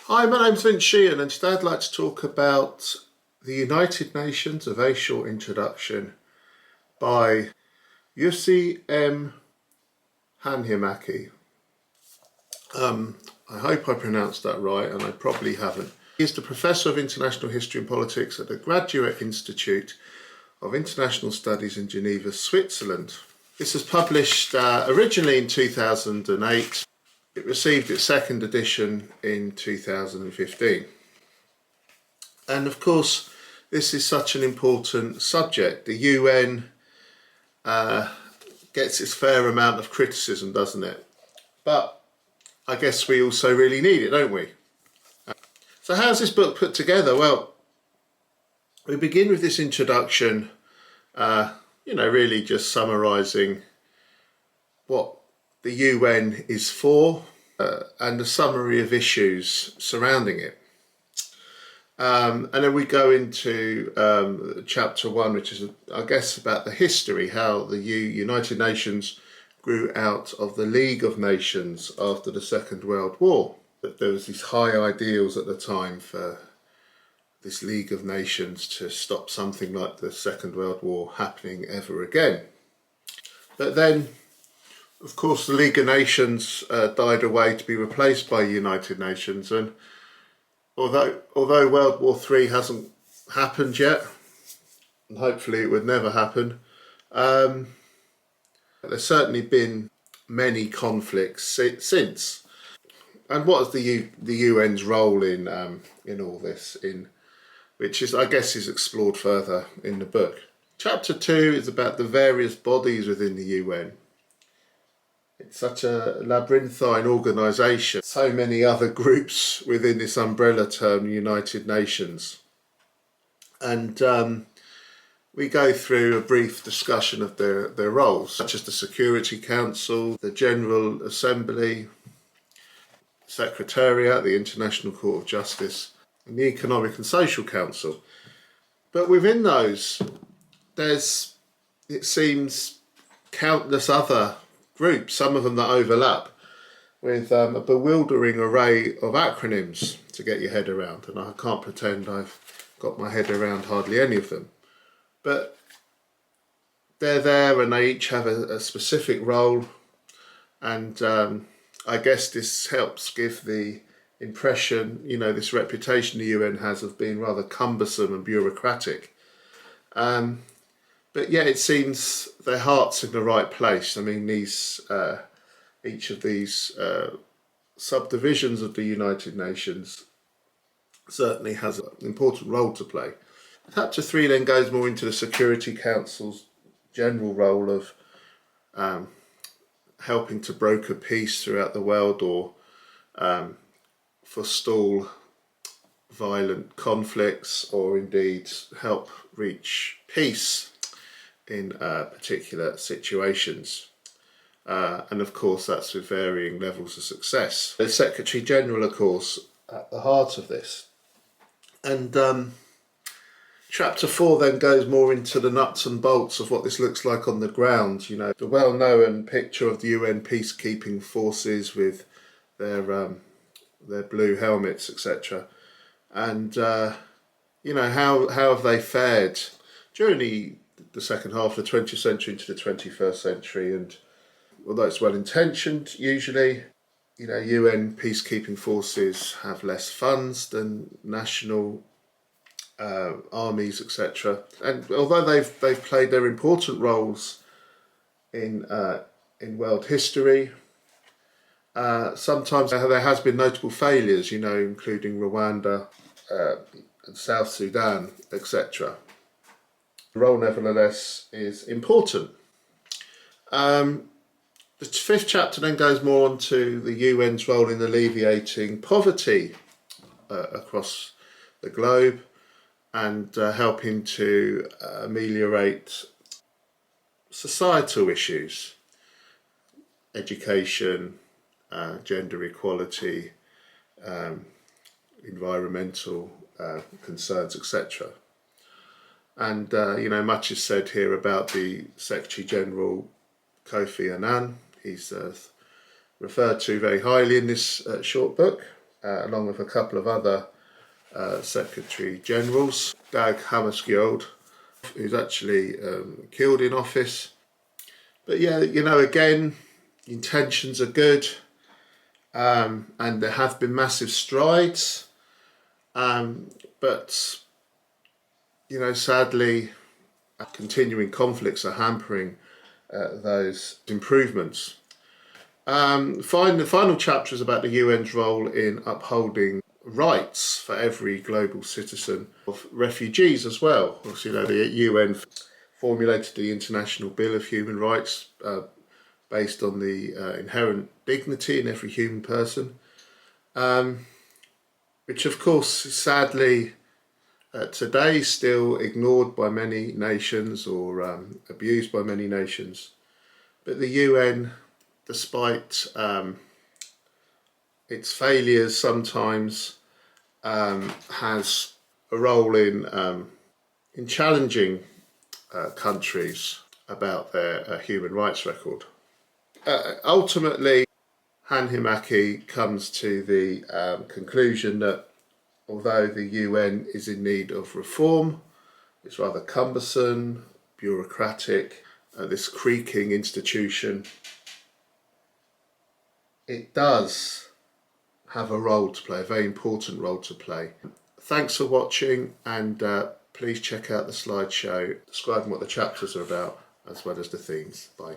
Hi, my name's Sheehan, and today I'd like to talk about the United Nations, a very short introduction by Jussi Hanhimaki. I hope I pronounced that right, and I probably haven't. He is the Professor of International History and Politics at the Graduate Institute of International Studies in Geneva, Switzerland. This was published originally in 2008. It received its second edition in 2015. And of course, this is such an important subject. The UN gets its fair amount of criticism, doesn't it? But I guess we also really need it, don't we? So how's this book put together? Well, we begin with this introduction, really just summarising what the UN is for and a summary of issues surrounding it. And then we go into chapter 1, which is, I guess, about the history, how the United Nations grew out of the League of Nations after the Second World War. But there was these high ideals at the time for this League of Nations to stop something like the Second World War happening ever again. But then, of course, the League of Nations died away to be replaced by United Nations, and although World War III hasn't happened yet, and hopefully it would never happen, there's certainly been many conflicts since. And what is the UN's role in all this, which is, I guess, is explored further in the book. Chapter 2 is about the various bodies within the UN. It's such a labyrinthine organisation, so many other groups within this umbrella term, United Nations. And we go through a brief discussion of their roles, such as the Security Council, the General Assembly, Secretariat, the International Court of Justice, and the Economic and Social Council. But within those, there's, it seems, countless other groups, some of them that overlap, with a bewildering array of acronyms to get your head around, and I can't pretend I've got my head around hardly any of them. But they're there and they each have a specific role, and I guess this helps give the impression, this reputation the UN has of being rather cumbersome and bureaucratic. But yeah, it seems their heart's in the right place. I mean, each of these subdivisions of the United Nations certainly has an important role to play. Chapter 3 then goes more into the Security Council's general role of helping to broker peace throughout the world, or forestall violent conflicts, or indeed help reach peace in particular situations. And of course that's with varying levels of success. The Secretary General, of course, at the heart of this. And chapter 4 then goes more into the nuts and bolts of what this looks like on the ground. The well-known picture of the UN peacekeeping forces with their blue helmets, etc. And how have they fared during the second half of the 20th century into the 21st century. And although it's well intentioned, usually, UN peacekeeping forces have less funds than national armies, etc. And although they've played their important roles in world history, sometimes there has been notable failures, including Rwanda and South Sudan, etc. The role, nevertheless, is important. The 5th chapter then goes more on to the UN's role in alleviating poverty across the globe, and helping to ameliorate societal issues, education, gender equality, environmental concerns, etc. And, much is said here about the Secretary General Kofi Annan. He's referred to very highly in this short book. along with a couple of other Secretary Generals. Dag Hammarskjöld, who's actually killed in office. But yeah, you know, again, intentions are good, and there have been massive strides, but you know, sadly, continuing conflicts are hampering those improvements. The final chapter is about the UN's role in upholding rights for every global citizen, of refugees as well. Obviously, you know, the UN formulated the International Bill of Human Rights based on the inherent dignity in every human person, which of course is sadly today still ignored by many nations or abused by many nations. But the UN, despite its failures sometimes, has a role in challenging countries about their human rights record. Ultimately, Hanhimaki comes to the conclusion that although the UN is in need of reform, it's rather cumbersome, bureaucratic, this creaking institution, it does have a role to play, a very important role to play. Thanks for watching, and please check out the slideshow describing what the chapters are about as well as the themes. Bye.